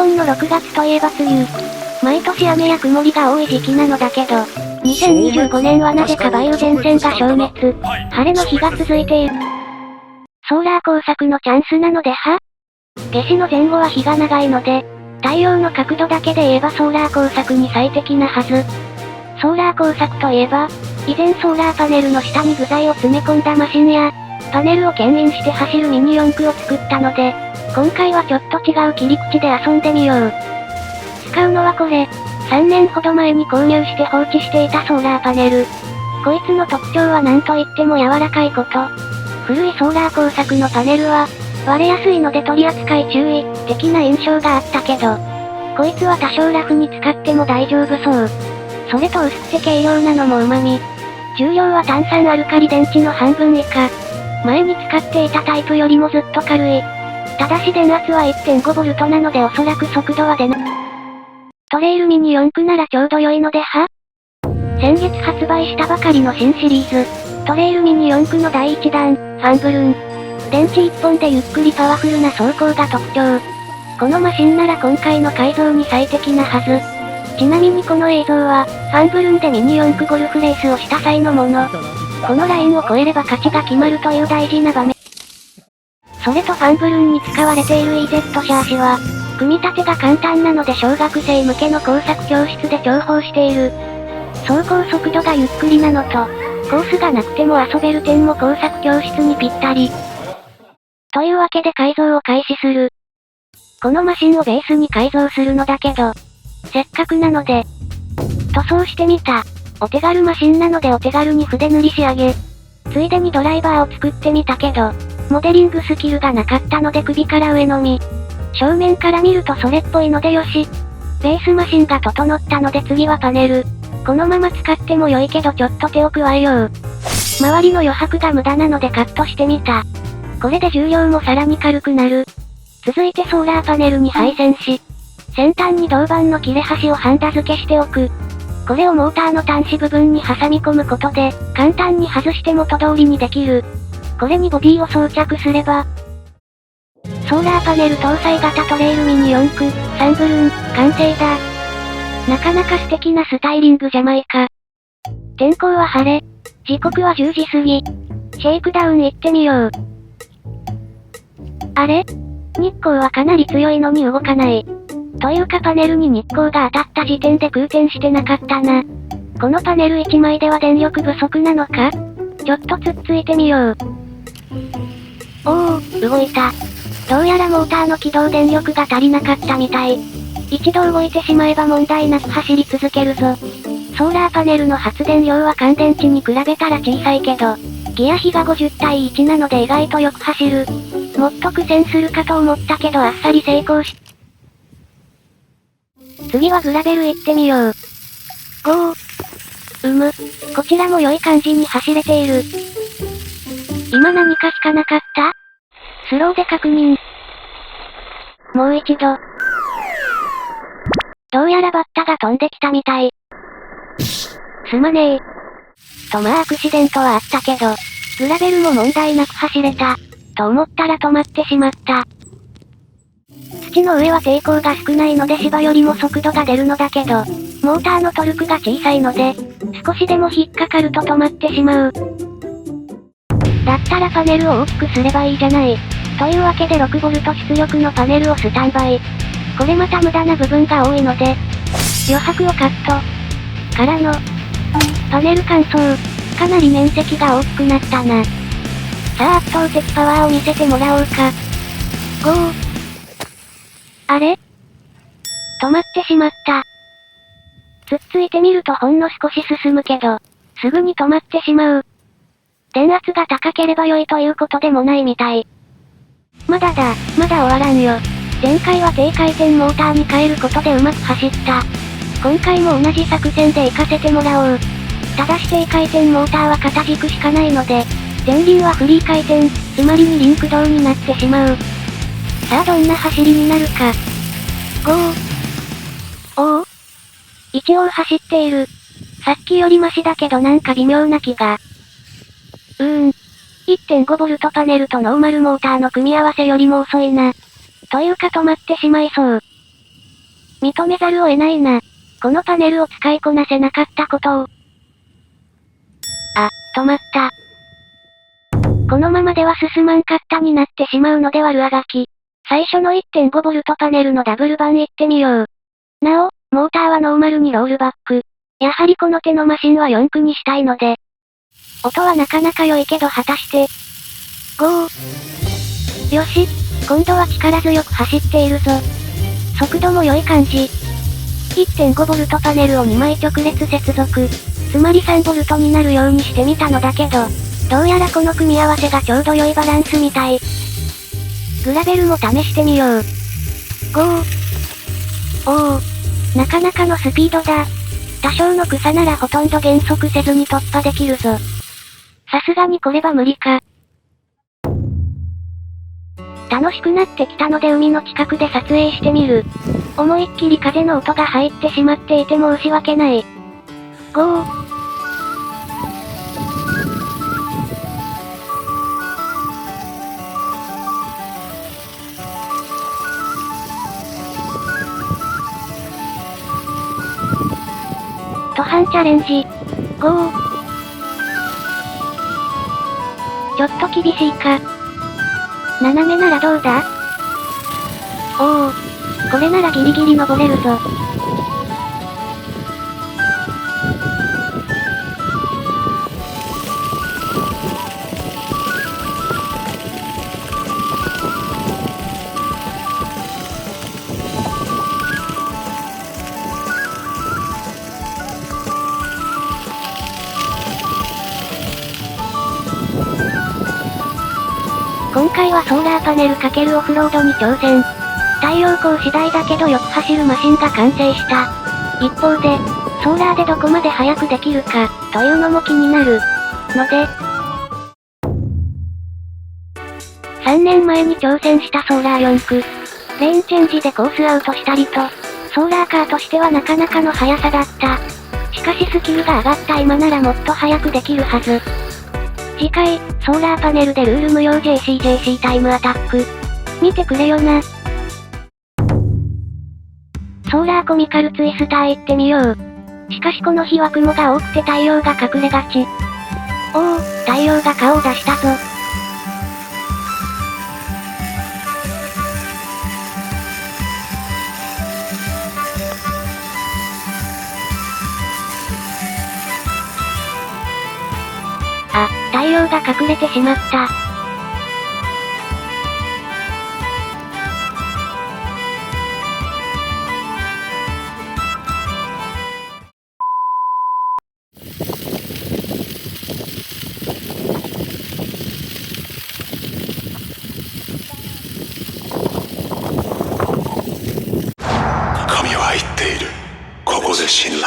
本の6月といえば梅雨。毎年雨や曇りが多い時期なのだけど、2025年はなぜか梅雨前線が消滅。晴れの日が続いている。ソーラー工作のチャンスなので夏至の前後は日が長いので、太陽の角度だけで言えばソーラー工作に最適なはず。ソーラー工作といえば、以前ソーラーパネルの下に具材を詰め込んだマシンや、パネルを牽引して走るミニ四駆を作ったので、今回はちょっと違う切り口で遊んでみよう。使うのはこれ。3年ほど前に購入して放置していたソーラーパネル。こいつの特徴は何と言っても柔らかいこと。古いソーラー工作のパネルは、割れやすいので取り扱い注意、的な印象があったけど、こいつは多少ラフに使っても大丈夫そう。それと薄くて軽量なのも旨味。重量は炭酸アルカリ電池の半分以下。前に使っていたタイプよりもずっと軽い。ただし電圧は 1.5V なのでおそらく速度は出ない。トレイルミニ四駆ならちょうど良いので先月発売したばかりの新シリーズ。トレイルミニ四駆の第1弾、ファンブルン。電池1本でゆっくりパワフルな走行が特徴。このマシンなら今回の改造に最適なはず。ちなみにこの映像は、ファンブルンでミニ四駆ゴルフレースをした際のもの。このラインを越えれば勝ちが決まるという大事な場面。それとファンブルンに使われている EZ シャーシは、組み立てが簡単なので小学生向けの工作教室で重宝している。走行速度がゆっくりなのと、コースがなくても遊べる点も工作教室にぴったり。というわけで改造を開始する。このマシンをベースに改造するのだけど、せっかくなので、塗装してみた。お手軽マシンなのでお手軽に筆塗り仕上げ。ついでにドライバーを作ってみたけど、モデリングスキルがなかったので首から上のみ。正面から見るとそれっぽいのでよし。ベースマシンが整ったので次はパネル。このまま使っても良いけどちょっと手を加えよう。周りの余白が無駄なのでカットしてみた。これで重量もさらに軽くなる。続いてソーラーパネルに配線し、先端に銅板の切れ端をハンダ付けしておく。これをモーターの端子部分に挟み込むことで、簡単に外して元通りにできる。これにボディを装着すれば、ソーラーパネル搭載型トレイルミニ四駆、サンブルン、完成だ。なかなか素敵なスタイリングじゃないか。天候は晴れ。時刻は10時過ぎ。シェイクダウン行ってみよう。あれ？日光はかなり強いのに動かない。というかパネルに日光が当たった時点で空転してなかったな。このパネル1枚では電力不足なのか？ちょっとつっついてみよう。おー、動いた。どうやらモーターの起動電力が足りなかったみたい。一度動いてしまえば問題なく走り続けるぞ。ソーラーパネルの発電量は乾電池に比べたら小さいけど、ギア比が50対1なので意外とよく走る。もっと苦戦するかと思ったけどあっさり成功し。次はグラベル行ってみよう。ゴー。こちらも良い感じに走れている。今何か引かなかった？スローで確認。もう一度。どうやらバッタが飛んできたみたい。すまねえ。とまあアクシデントはあったけど、グラベルも問題なく走れた。と思ったら止まってしまった。土の上は抵抗が少ないので芝よりも速度が出るのだけど、モーターのトルクが小さいので、少しでも引っかかると止まってしまう。だったらパネルを大きくすればいいじゃない。というわけで 6V 出力のパネルをスタンバイ。これまた無駄な部分が多いので、余白をカット。からの、パネル乾燥。かなり面積が大きくなったな。さあ圧倒的パワーを見せてもらおうか。ゴー。あれ？止まってしまった。つっついてみるとほんの少し進むけど、すぐに止まってしまう。電圧が高ければ良いということでもないみたい。まだ終わらんよ。前回は低回転モーターに変えることでうまく走った。今回も同じ作戦で行かせてもらおう。ただし低回転モーターは片軸しかないので、前輪はフリー回転、つまり二輪駆動になってしまう。さあどんな走りになるか。ゴー。おお。一応走っている。さっきよりマシだけどなんか微妙な気が。1.5V パネルとノーマルモーターの組み合わせよりも遅いな。というか止まってしまいそう。認めざるを得ないな。このパネルを使いこなせなかったことを。あ、止まった。このままでは進まんかったになってしまうのではルアガキ。最初の 1.5V パネルのダブル版行ってみよう。なお、モーターはノーマルにロールバック。やはりこの手のマシンは4駆にしたいので。音はなかなか良いけど果たして。ゴー。よし、今度は力強く走っているぞ。速度も良い感じ。1.5V パネルを2枚直列接続。つまり 3V になるようにしてみたのだけど、どうやらこの組み合わせがちょうど良いバランスみたい。グラベルも試してみよう。ゴー。おお。なかなかのスピードだ。多少の草ならほとんど減速せずに突破できるぞ。さすがにこれは無理か。楽しくなってきたので海の近くで撮影してみる。思いっきり風の音が入ってしまっていて申し訳ない。ゴー。途半チャレンジ。ゴー。ちょっと厳しいか。斜めならどうだ？おお。これならギリギリ登れるぞ。今回はソーラーパネル×オフロードに挑戦。太陽光次第だけどよく走るマシンが完成した。一方で、ソーラーでどこまで速くできるか、というのも気になる。ので、3年前に挑戦したソーラー4駆。レーンチェンジでコースアウトしたりと、ソーラーカーとしてはなかなかの速さだった。しかしスキルが上がった今ならもっと速くできるはず。次回、ソーラーパネルでルール無用 JCJC タイムアタック。見てくれよな。ソーラーコミカルツイスター行ってみよう。しかしこの日は雲が多くて太陽が隠れがち。おお、太陽が顔を出したぞ。あ、太陽が隠れてしまった。神は言っている。ここで死ぬ。